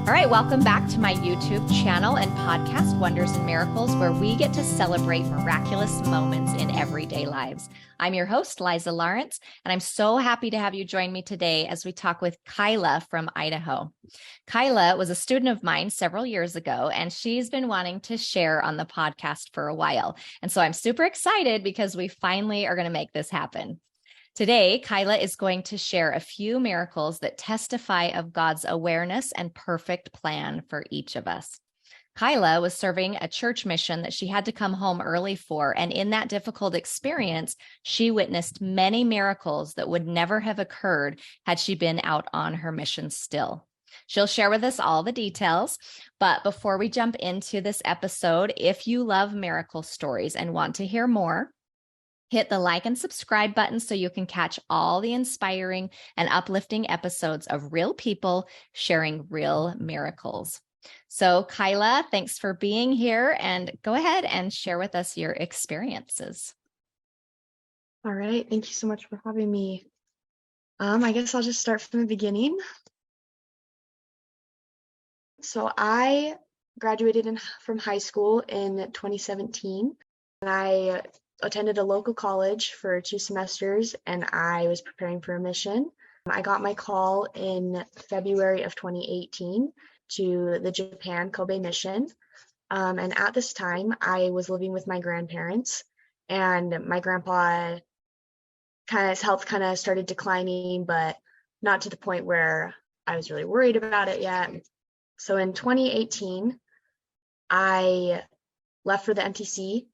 All right, welcome back to my YouTube channel and podcast, Wonders and Miracles, where we get to celebrate miraculous moments in everyday lives. I'm your host, Liza Lawrence, and I'm so happy to have you join me today as we talk with Kyla from Idaho. Kyla was a student of mine several years ago, and she's been wanting to share on the podcast for a while. And so I'm super excited because we finally are going to make this happen. Today, Kyla is going to share a few miracles that testify of God's awareness and perfect plan for each of us. Kyla was serving a church mission that she had to come home early for, and in that difficult experience, she witnessed many miracles that would never have occurred had she been out on her mission still. She'll share with us all the details, but before we jump into this episode, if you love miracle stories and want to hear more, hit the like and subscribe button so you can catch all the inspiring and uplifting episodes of real people sharing real miracles. So, Kyla, thanks for being here, and go ahead and share with us your experiences. All right. Thank you so much for having me. I guess I'll just start from the beginning. So I graduated from high school in 2017, and I attended a local college for 2 semesters, and I was preparing for a mission. I got my call in February of 2018 to the Japan Kobe mission. And at this time, I was living with my grandparents, and my grandpa his health kind of started declining, but not to the point where I was really worried about it yet. So in 2018, I left for the MTC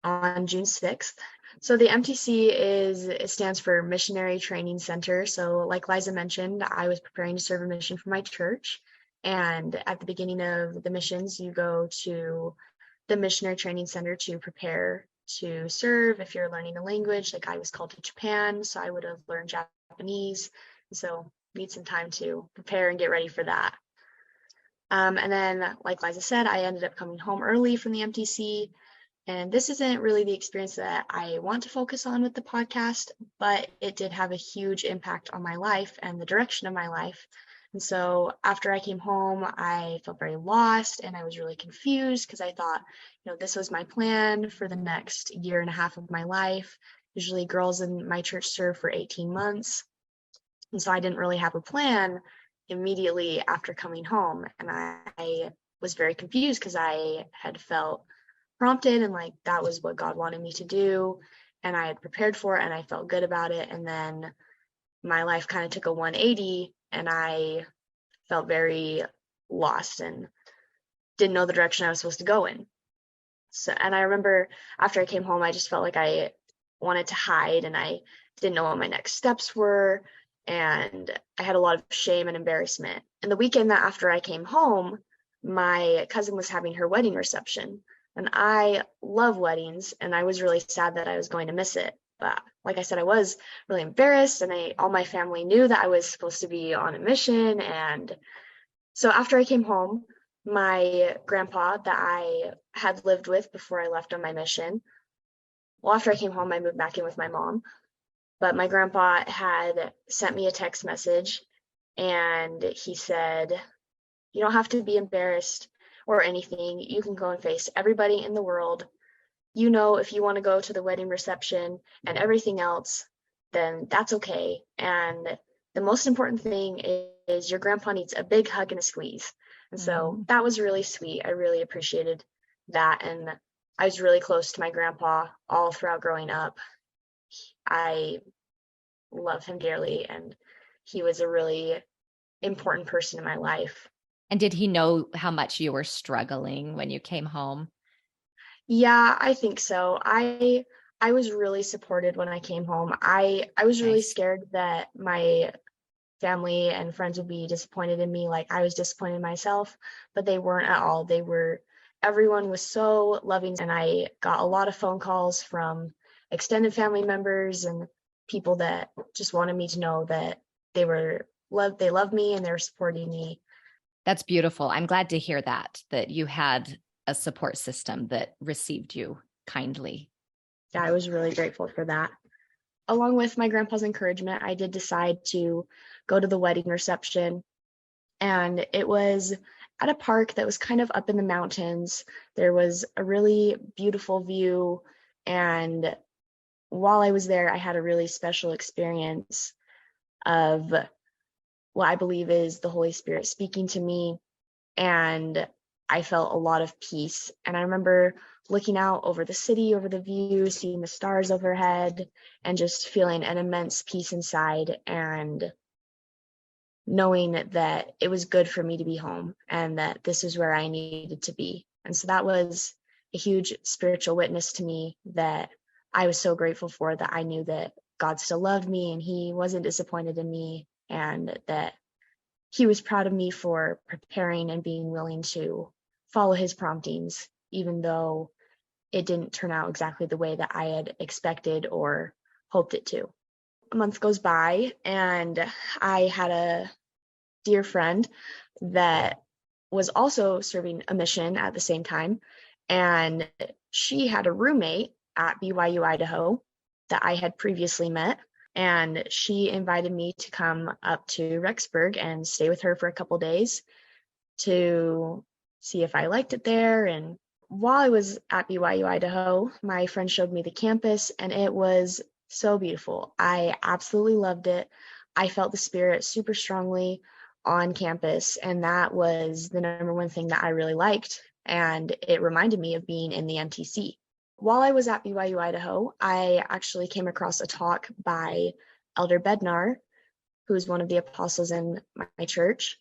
on June 6th. So the MTC it stands for Missionary Training Center. So like Liza mentioned, I was preparing to serve a mission for my church. And at the beginning of the missions, you go to the Missionary Training Center to prepare to serve. If you're learning a language, like I was called to Japan, so I would have learned Japanese. So need some time to prepare and get ready for that. And then, like Liza said, I ended up coming home early from the MTC. And this isn't really the experience that I want to focus on with the podcast, but it did have a huge impact on my life and the direction of my life. And so after I came home, I felt very lost and I was really confused because I thought, this was my plan for the next year and a half of my life. Usually girls in my church serve for 18 months. And so I didn't really have a plan immediately after coming home. And I was very confused because I had felt prompted and like that was what God wanted me to do, and I had prepared for it and I felt good about it. And then my life kind of took a 180 and I felt very lost and didn't know the direction I was supposed to go in. So, and I remember after I came home, I just felt like I wanted to hide and I didn't know what my next steps were, and I had a lot of shame and embarrassment. And the weekend that after I came home, my cousin was having her wedding reception. And I love weddings, and I was really sad that I was going to miss it. But like I said, I was really embarrassed, and all my family knew that I was supposed to be on a mission. And so after I came home, my grandpa that I had lived with before I left on my mission, after I came home, I moved back in with my mom. But my grandpa had sent me a text message, and he said, "You don't have to be embarrassed or anything. You can go and face everybody in the world. If you want to go to the wedding reception and everything else, then that's okay. And the most important thing is your grandpa needs a big hug and a squeeze." And so that was really sweet. I really appreciated that. And I was really close to my grandpa all throughout growing up. I love him dearly, and he was a really important person in my life. And did he know how much you were struggling when you came home? Yeah, I think so. I was really supported when I came home. I was really scared that my family and friends would be disappointed in me, like I was disappointed in myself, but they weren't at all. Everyone was so loving, and I got a lot of phone calls from extended family members and people that just wanted me to know that they loved me and they were supporting me. That's beautiful. I'm glad to hear that you had a support system that received you kindly. Yeah, I was really grateful for that. Along with my grandpa's encouragement, I did decide to go to the wedding reception. And it was at a park that was kind of up in the mountains. There was a really beautiful view. And while I was there, I had a really special experience of what I believe is the Holy Spirit speaking to me. And I felt a lot of peace. And I remember looking out over the city, over the view, seeing the stars overhead, and just feeling an immense peace inside, and knowing that it was good for me to be home and that this is where I needed to be. And so that was a huge spiritual witness to me that I was so grateful for, that I knew that God still loved me and he wasn't disappointed in me, and that he was proud of me for preparing and being willing to follow his promptings, even though it didn't turn out exactly the way that I had expected or hoped it to. A month goes by, and I had a dear friend that was also serving a mission at the same time. And she had a roommate at BYU, Idaho that I had previously met. And she invited me to come up to Rexburg and stay with her for a couple days to see if I liked it there. And while I was at BYU, Idaho, my friend showed me the campus, and it was so beautiful. I absolutely loved it. I felt the spirit super strongly on campus, and that was the number one thing that I really liked. And it reminded me of being in the MTC. While I was at BYU, Idaho, I actually came across a talk by Elder Bednar, who's one of the apostles in my church.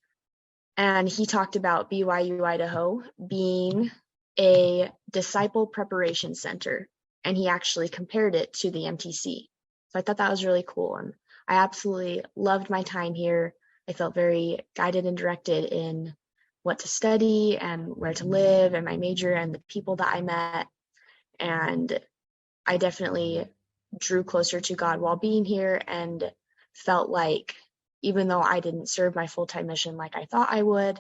And he talked about BYU, Idaho being a disciple preparation center. And he actually compared it to the MTC. So I thought that was really cool. And I absolutely loved my time here. I felt very guided and directed in what to study and where to live and my major and the people that I met. And I definitely drew closer to God while being here, and felt like, even though I didn't serve my full-time mission like I thought I would,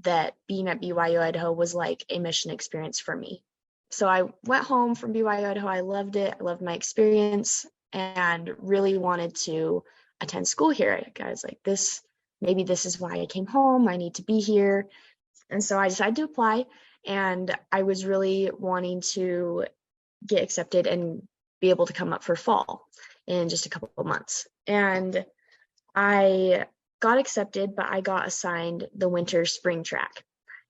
that being at BYU, Idaho was like a mission experience for me. So I went home from BYU, Idaho. I loved it. I loved my experience and really wanted to attend school here. I was like, maybe this is why I came home. I need to be here. And so I decided to apply, and I was really wanting to get accepted and be able to come up for fall in just a couple of months. And I got accepted, but I got assigned the winter spring track.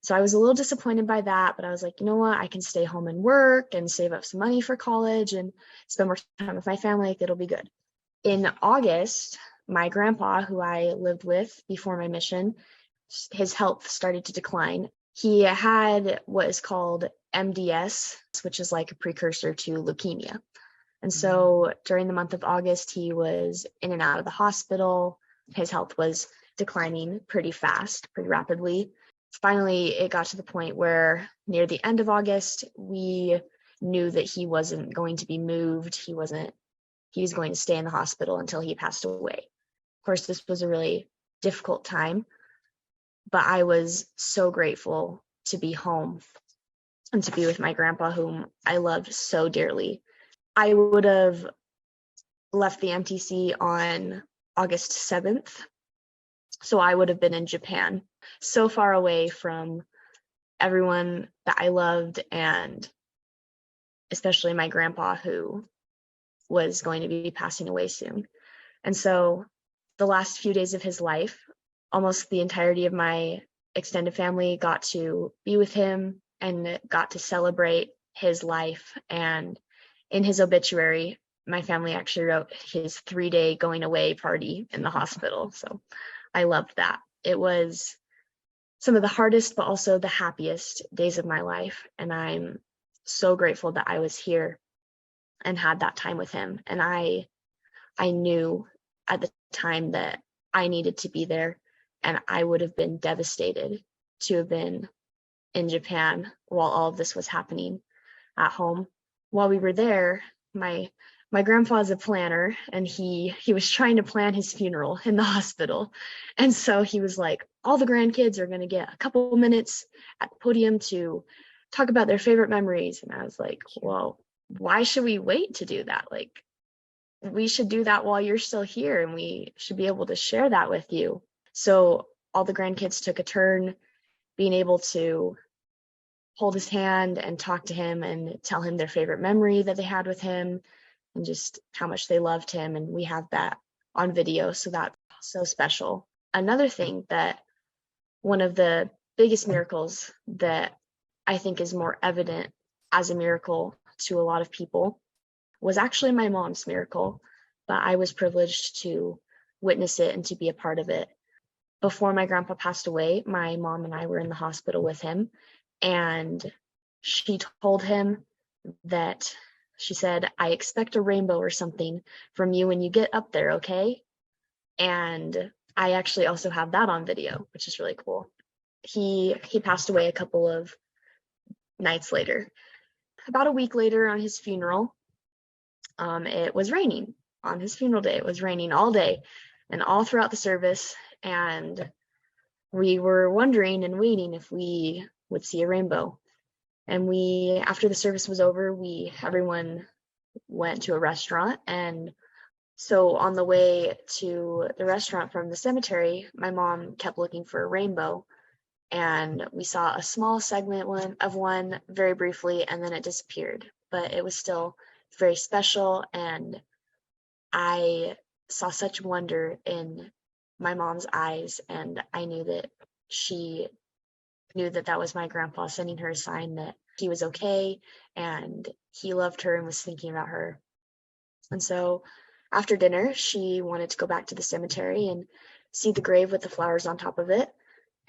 So I was a little disappointed by that, but I was like, you know what? I can stay home and work and save up some money for college and spend more time with my family. It'll be good. In August, my grandpa, who I lived with before my mission, his health started to decline. He had what is called MDS, which is like a precursor to leukemia. And so during the month of August, he was in and out of the hospital. His health was declining pretty fast, pretty rapidly. Finally, it got to the point where near the end of August, we knew that he wasn't going to be moved. He was going to stay in the hospital until he passed away. Of course, this was a really difficult time, but I was so grateful to be home and to be with my grandpa, whom I loved so dearly. I would have left the MTC on August 7th. So I would have been in Japan, so far away from everyone that I loved, and especially my grandpa, who was going to be passing away soon. And so the last few days of his life, almost the entirety of my extended family got to be with him and got to celebrate his life. And in his obituary, my family actually wrote his 3-day going away party in the hospital. So I loved that. It was some of the hardest, but also the happiest days of my life. And I'm so grateful that I was here and had that time with him. And I knew at the time that I needed to be there, and I would have been devastated to have been in Japan while all of this was happening at home. While we were there, my grandpa's a planner, and he was trying to plan his funeral in the hospital. And so he was like, all the grandkids are going to get a couple minutes at the podium to talk about their favorite memories. And I was like, well, why should we wait to do that? Like, we should do that while you're still here, and we should be able to share that with you. So all the grandkids took a turn being able to hold his hand and talk to him and tell him their favorite memory that they had with him and just how much they loved him. And we have that on video, so that's so special. Another thing that one of the biggest miracles that I think is more evident as a miracle to a lot of people was actually my mom's miracle, but I was privileged to witness it and to be a part of it. Before my grandpa passed away, my mom and I were in the hospital with him, and she told him that she said, "I expect a rainbow or something from you when you get up there, okay?" And I actually also have that on video, which is really cool. He passed away a couple of nights later. About a week later on his funeral, it was raining. On his funeral day, it was raining all day and all throughout the service. And we were wondering and waiting if we would see a rainbow. And after the service was over, everyone went to a restaurant. And so on the way to the restaurant from the cemetery, my mom kept looking for a rainbow. And we saw a small segment of one very briefly, and then it disappeared. But it was still very special, and I saw such wonder in my mom's eyes, and I knew that she knew that that was my grandpa sending her a sign that he was okay and he loved her and was thinking about her. And so after dinner, she wanted to go back to the cemetery and see the grave with the flowers on top of it.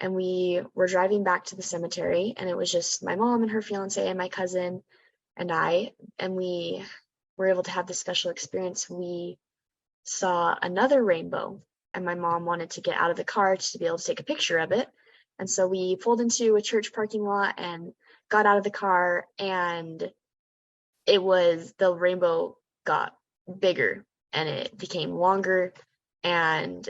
And we were driving back to the cemetery, and it was just my mom and her fiance and my cousin and I, and we were able to have this special experience. We saw another rainbow, and my mom wanted to get out of the car to be able to take a picture of it. And so we pulled into a church parking lot and got out of the car, and the rainbow got bigger and it became longer, and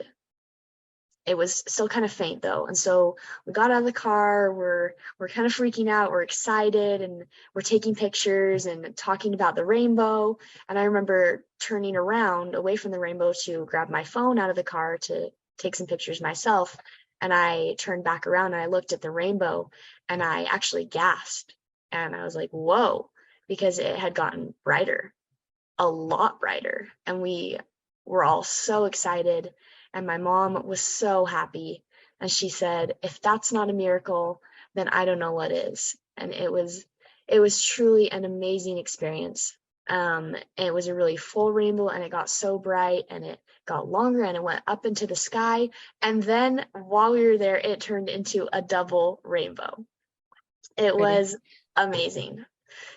it was still kind of faint though. And so we got out of the car, we're kind of freaking out, we're excited, and we're taking pictures and talking about the rainbow. And I remember turning around away from the rainbow to grab my phone out of the car to take some pictures myself. And I turned back around and I looked at the rainbow, and I actually gasped. And I was like, whoa, because it had gotten brighter, a lot brighter. And we were all so excited. And my mom was so happy. And she said, if that's not a miracle, then I don't know what is. And it was truly an amazing experience. It was a really full rainbow, and it got so bright, and it got longer, and it went up into the sky. And then while we were there, it turned into a double rainbow. It was amazing.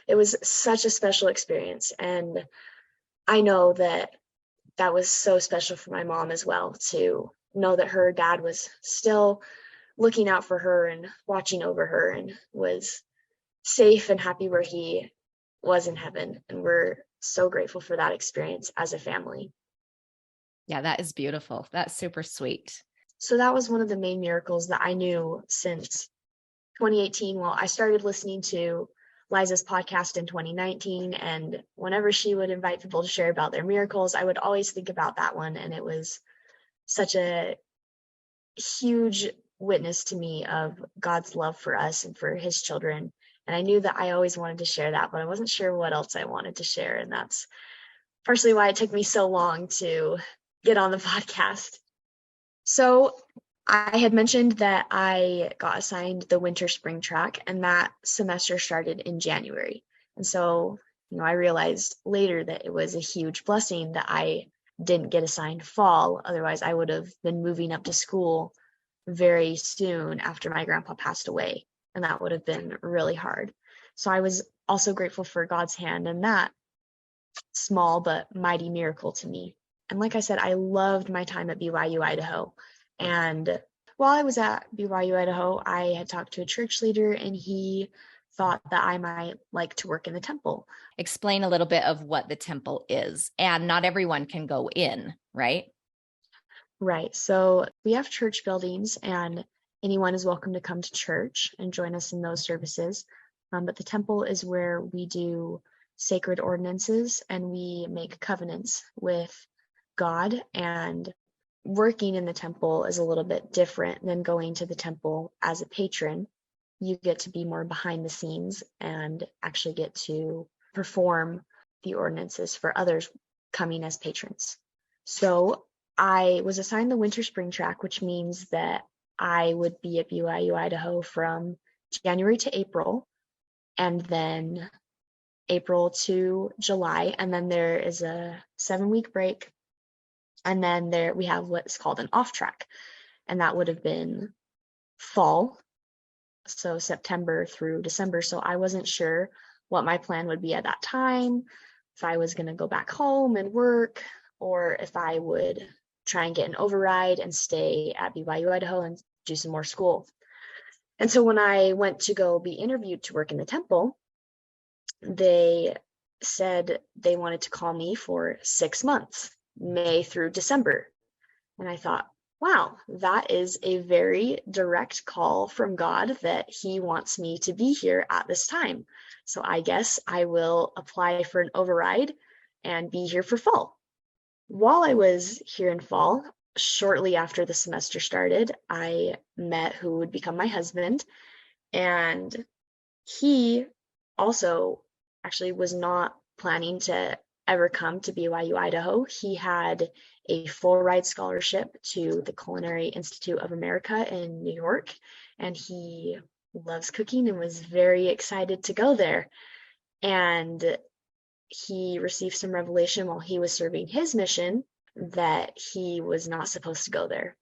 It was such a special experience. And I know that was so special for my mom as well, to know that her dad was still looking out for her and watching over her and was safe and happy where he was in heaven. And we're so grateful for that experience as a family. Yeah, that is beautiful. That's super sweet. So that was one of the main miracles that I knew since 2018. Well, I started listening to Liza's podcast in 2019, and whenever she would invite people to share about their miracles, I would always think about that one. And it was such a huge witness to me of God's love for us and for his children. And I knew that I always wanted to share that, but I wasn't sure what else I wanted to share. And that's partially why it took me so long to get on the podcast. So I had mentioned that I got assigned the winter spring track, and that semester started in January. And so, I realized later that it was a huge blessing that I didn't get assigned fall. Otherwise, I would have been moving up to school very soon after my grandpa passed away, and that would have been really hard. So I was also grateful for God's hand in that small but mighty miracle to me. And like I said, I loved my time at BYU Idaho. And while I was at BYU Idaho, I had talked to a church leader, and he thought that I might like to work in the temple. Explain a little bit of what the temple is. And not everyone can go in, right? Right. So we have church buildings, and anyone is welcome to come to church and join us in those services. But the temple is where we do sacred ordinances, and we make covenants with God, and working in the temple is a little bit different than going to the temple as a patron. You get to be more behind the scenes and actually get to perform the ordinances for others coming as patrons. So I was assigned the winter spring track, which means that I would be at BYU Idaho from January to April, and then April to July, and then there is a 7-week break. And then we have what's called an off track, and that would have been fall, so September through December. So I wasn't sure what my plan would be at that time, if I was going to go back home and work, or if I would try and get an override and stay at BYU Idaho and do some more school. And so when I went to go be interviewed to work in the temple, they said they wanted to call me for 6 months, May through December. And I thought, wow, that is a very direct call from God that he wants me to be here at this time. So I guess I will apply for an override and be here for fall. While I was here in fall, shortly after the semester started, I met who would become my husband, and he also actually was not planning to ever come to BYU Idaho. He had a full ride scholarship to the Culinary Institute of America in New York, and he loves cooking and was very excited to go there. And he received some revelation while he was serving his mission that he was not supposed to go there.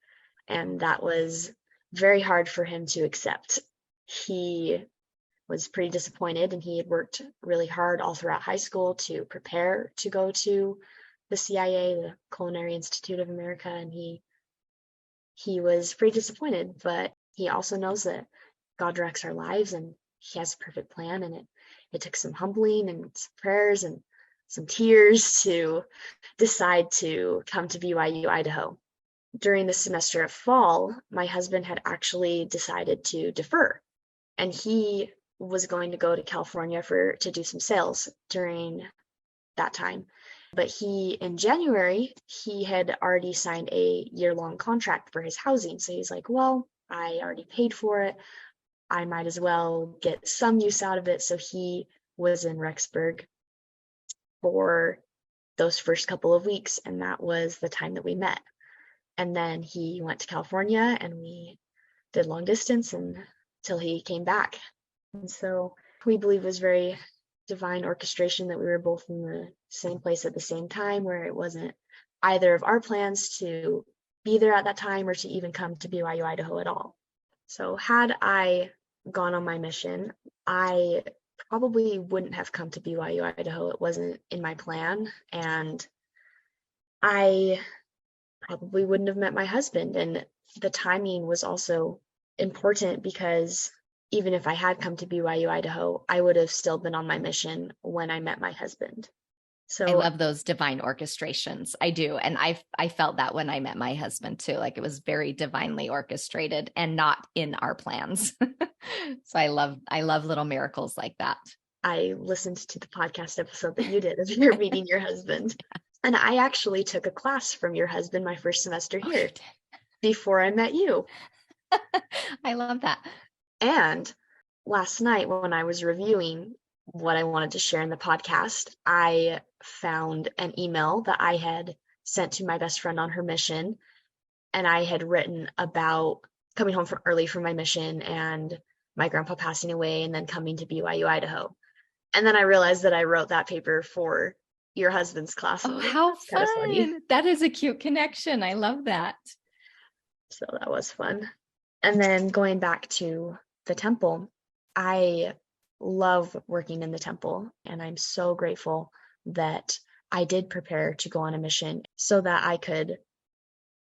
And that was very hard for him to accept. He was pretty disappointed, and he had worked really hard all throughout high school to prepare to go to the CIA, the Culinary Institute of America, and he was pretty disappointed, but he also knows that God directs our lives and he has a perfect plan, and it took some humbling and some prayers and some tears to decide to come to BYU Idaho. During the semester of fall, my husband had actually decided to defer, and he was going to go to California to do some sales during that time. But in January, he had already signed a year-long contract for his housing. So he's like, well, I already paid for it. I might as well get some use out of it. So he was in Rexburg for those first couple of weeks, and that was the time that we met. And then he went to California, and we did long distance until he came back. And so we believe it was very divine orchestration that we were both in the same place at the same time, where it wasn't either of our plans to be there at that time or to even come to BYU Idaho at all. So had I gone on my mission, I probably wouldn't have come to BYU Idaho. It wasn't in my plan, and I probably wouldn't have met my husband. And the timing was also important, because even if I had come to BYU Idaho, I would have still been on my mission when I met my husband. So I love those divine orchestrations. I do. And I felt that when I met my husband too, like it was very divinely orchestrated and not in our plans. So I love little miracles like that. I listened to the podcast episode that you did of your meeting your husband. And I actually took a class from your husband my first semester here before I met you. I love that. And last night when I was reviewing what I wanted to share in the podcast, I found an email that I had sent to my best friend on her mission. And I had written about coming home early from my mission and my grandpa passing away and then coming to BYU Idaho. And then I realized that I wrote that paper for your husband's class. Oh, how fun. That is a cute connection. I love that. So that was fun. And then going back to the temple, I love working in the temple, and I'm so grateful that I did prepare to go on a mission so that I could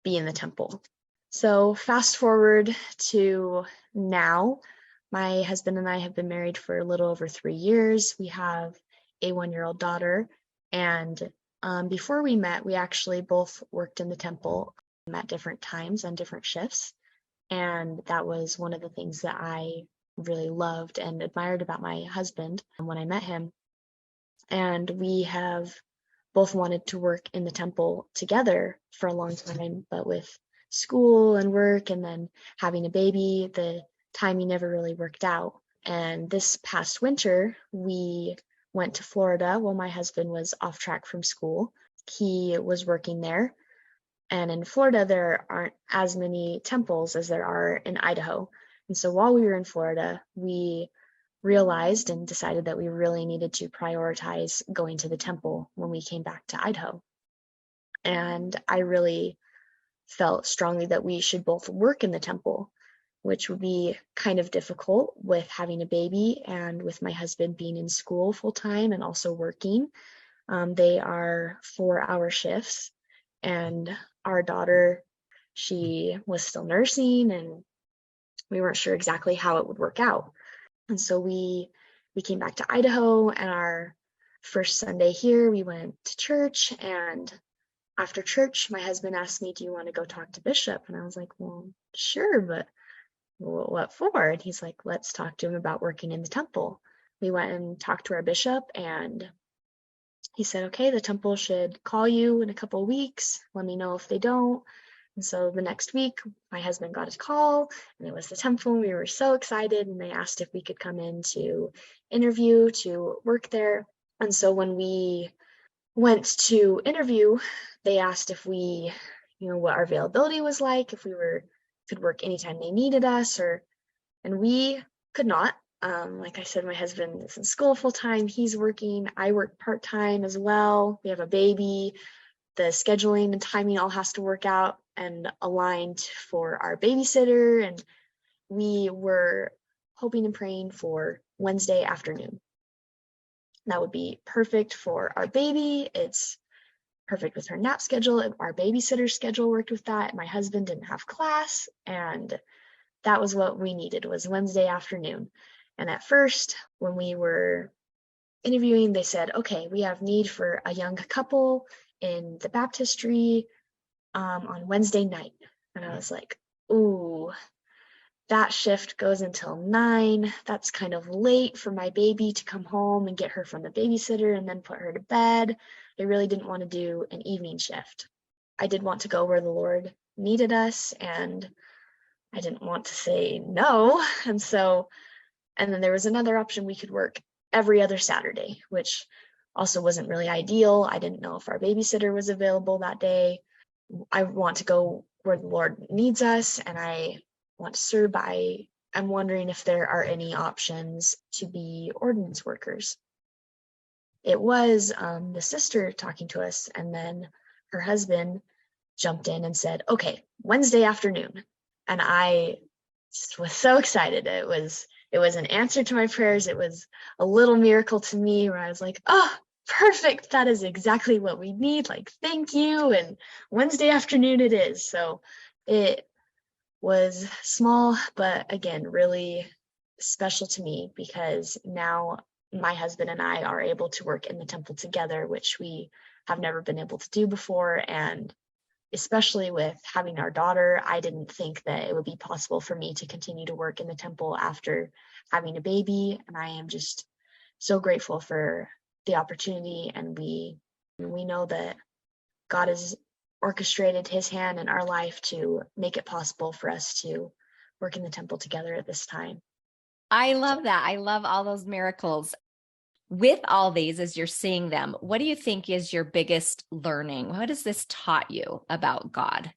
be in the temple. So fast forward to now, my husband and I have been married for a little over 3 years. We have a 1-year-old daughter, and before we met, we actually both worked in the temple at different times on different shifts. And that was one of the things that I really loved and admired about my husband when I met him. And we have both wanted to work in the temple together for a long time, but with school and work and then having a baby, the timing never really worked out. And this past winter, we went to Florida while my husband was off track from school. He was working there. And in Florida, there aren't as many temples as there are in Idaho. And so while we were in Florida, we realized and decided that we really needed to prioritize going to the temple when we came back to Idaho. And I really felt strongly that we should both work in the temple, which would be kind of difficult with having a baby and with my husband being in school full time and also working. They are 4-hour shifts, and our daughter, she was still nursing, and we weren't sure exactly how it would work out. And so we came back to Idaho, and our first Sunday here, we went to church, and after church, my husband asked me, "Do you want to go talk to Bishop?" And I was like, "Well, sure, but what for?" And he's like, "Let's talk to him about working in the temple." We went and talked to our bishop, and he said, "Okay, the temple should call you in a couple of weeks. Let me know if they don't." And so the next week, my husband got his call, and it was the temple. We were so excited, and they asked if we could come in to interview to work there. And so when we went to interview, they asked if we, what our availability was like, if we could work anytime they needed us, and we could not. Like I said, my husband is in school full time. He's working. I work part time as well. We have a baby. The scheduling and timing all has to work out and aligned for our babysitter. And we were hoping and praying for Wednesday afternoon. That would be perfect for our baby. It's perfect with her nap schedule. Our babysitter's schedule worked with that. My husband didn't have class, and that was what we needed, was Wednesday afternoon. And at first, when we were interviewing, they said, "Okay, we have need for a young couple in the baptistry on Wednesday night." And I was like, "Ooh, that shift goes until 9. That's kind of late for my baby to come home and get her from the babysitter and then put her to bed." I really didn't want to do an evening shift. I did want to go where the Lord needed us, and I didn't want to say no. And then there was another option. We could work every other Saturday, which also wasn't really ideal. I didn't know if our babysitter was available that day. I want to go where the Lord needs us, and I want to serve. I'm wondering if there are any options to be ordinance workers. It was the sister talking to us, and then her husband jumped in and said, "Okay, Wednesday afternoon." And I just was so excited. It was an answer to my prayers. It was a little miracle to me, where I was like, "Oh, perfect. That is exactly what we need. Like, thank you." And Wednesday afternoon it is. So it was small, but again, really special to me, because now my husband and I are able to work in the temple together, which we have never been able to do before. And especially with having our daughter, I didn't think that it would be possible for me to continue to work in the temple after having a baby. And I am just so grateful for the opportunity. And we know that God has orchestrated his hand in our life to make it possible for us to work in the temple together at this time. I love that. I love all those miracles. With all these, as you're seeing them, what do you think is your biggest learning? What has this taught you about God?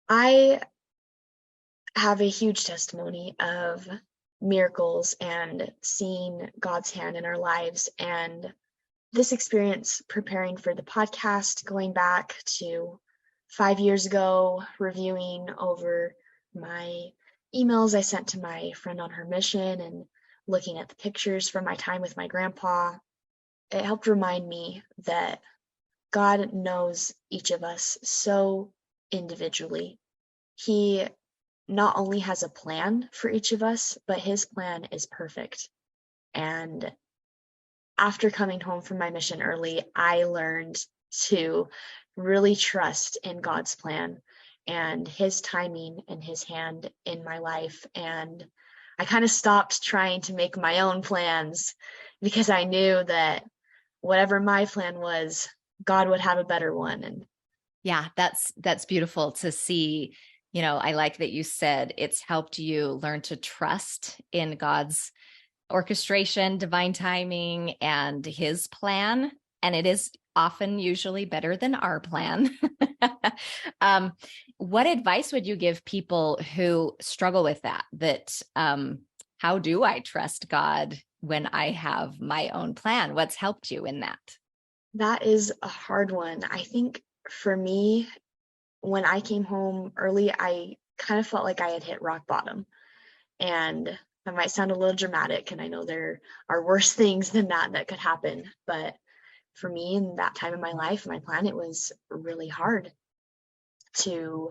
I have a huge testimony of miracles and seeing God's hand in our lives. And this experience preparing for the podcast, going back to 5 years ago, reviewing over my emails I sent to my friend on her mission and looking at the pictures from my time with my grandpa, it helped remind me that God knows each of us so individually. He not only has a plan for each of us, but his plan is perfect. And after coming home from my mission early, I learned to really trust in God's plan and his timing and his hand in my life. And I kind of stopped trying to make my own plans, because I knew that whatever my plan was God would have a better one. And yeah, that's beautiful to see. I like that you said it's helped you learn to trust in God's orchestration, divine timing, and his plan. And it is often usually better than our plan. um, what advice would you give people who struggle with that, how do I trust God when I have my own plan? What's helped you in that? that is a hard one. I think for me, when I came home early, I kind of felt like I had hit rock bottom. And that might sound a little dramatic, and I know there are worse things than that could happen. But for me, in that time in my life, my plan, it was really hard to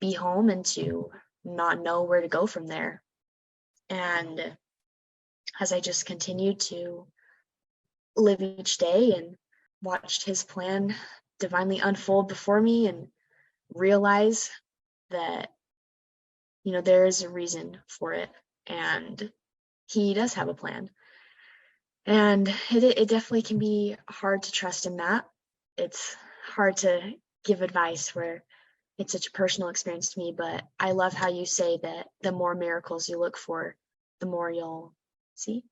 be home and to not know where to go from there. And as I just continued to live each day and watched his plan divinely unfold before me and realize that, there is a reason for it, and he does have a plan. And it definitely can be hard to trust in that. It's hard to give advice where it's such a personal experience to me, but I love how you say that the more miracles you look for, the more you'll see.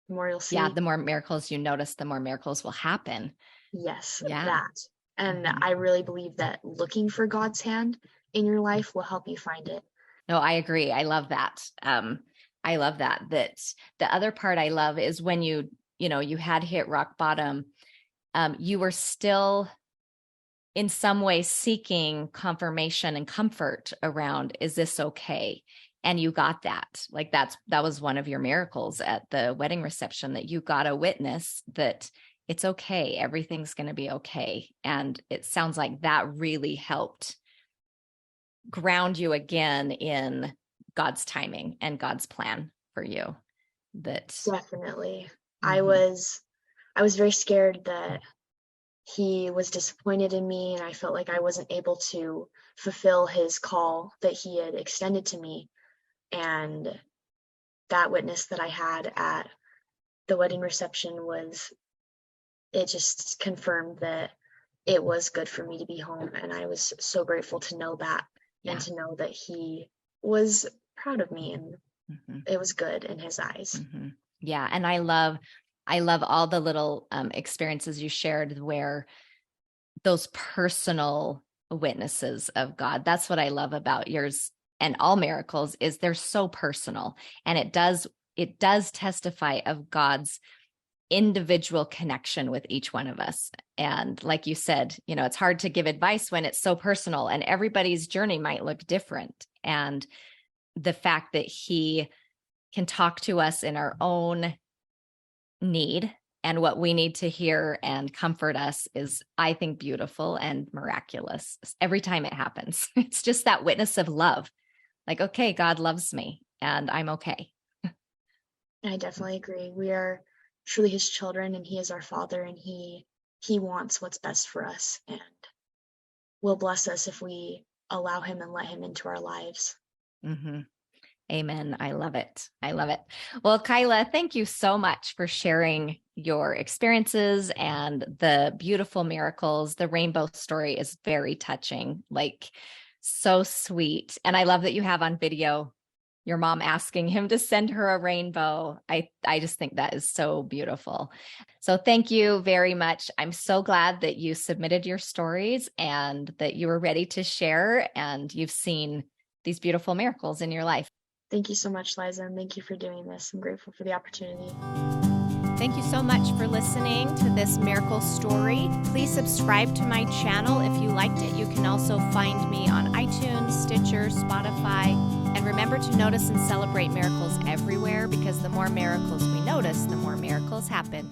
The more you'll see. Yeah, the more miracles you notice, the more miracles will happen. Yes, Yeah. that. And I really believe that looking for God's hand in your life will help you find it. No, I agree. I love that. I love that. That the other part I love is when you had hit rock bottom, you were still in some way seeking confirmation and comfort around, is this okay? And you got that. Like that was one of your miracles at the wedding reception, that you got a witness that it's okay. Everything's going to be okay. And it sounds like that really helped ground you again in God's timing and God's plan for you. That definitely. I was very scared that he was disappointed in me, and I felt like I wasn't able to fulfill his call that he had extended to me. And that witness that I had at the wedding reception it just confirmed that it was good for me to be home. And I was so grateful to know that, and to know that he was proud of me, and it was good in his eyes. Yeah. And I love all the little experiences you shared where those personal witnesses of God. That's what I love about yours and all miracles, is they're so personal, and it does testify of God's individual connection with each one of us. And like you said, it's hard to give advice when it's so personal, and everybody's journey might look different. And the fact that he can talk to us in our own need and what we need to hear and comfort us is, I think, beautiful and miraculous every time it happens. It's just that witness of love. Like, okay, God loves me and I'm okay. I definitely agree. We are truly his children, and he is our father, and he wants what's best for us, and will bless us if we allow him and let him into our lives. Amen. I love it. I love it. Well, Kyla, thank you so much for sharing your experiences and the beautiful miracles. The rainbow story is very touching, like so sweet. And I love that you have on video your mom asking him to send her a rainbow. I just think that is so beautiful. So thank you very much. I'm so glad that you submitted your stories and that you were ready to share, and you've seen these beautiful miracles in your life. Thank you so much, Liza, and thank you for doing this. I'm grateful for the opportunity. Thank you so much for listening to this miracle story. Please subscribe to my channel if you liked it. You can also find me on iTunes, Stitcher, Spotify. And remember to notice and celebrate miracles everywhere, because the more miracles we notice, the more miracles happen.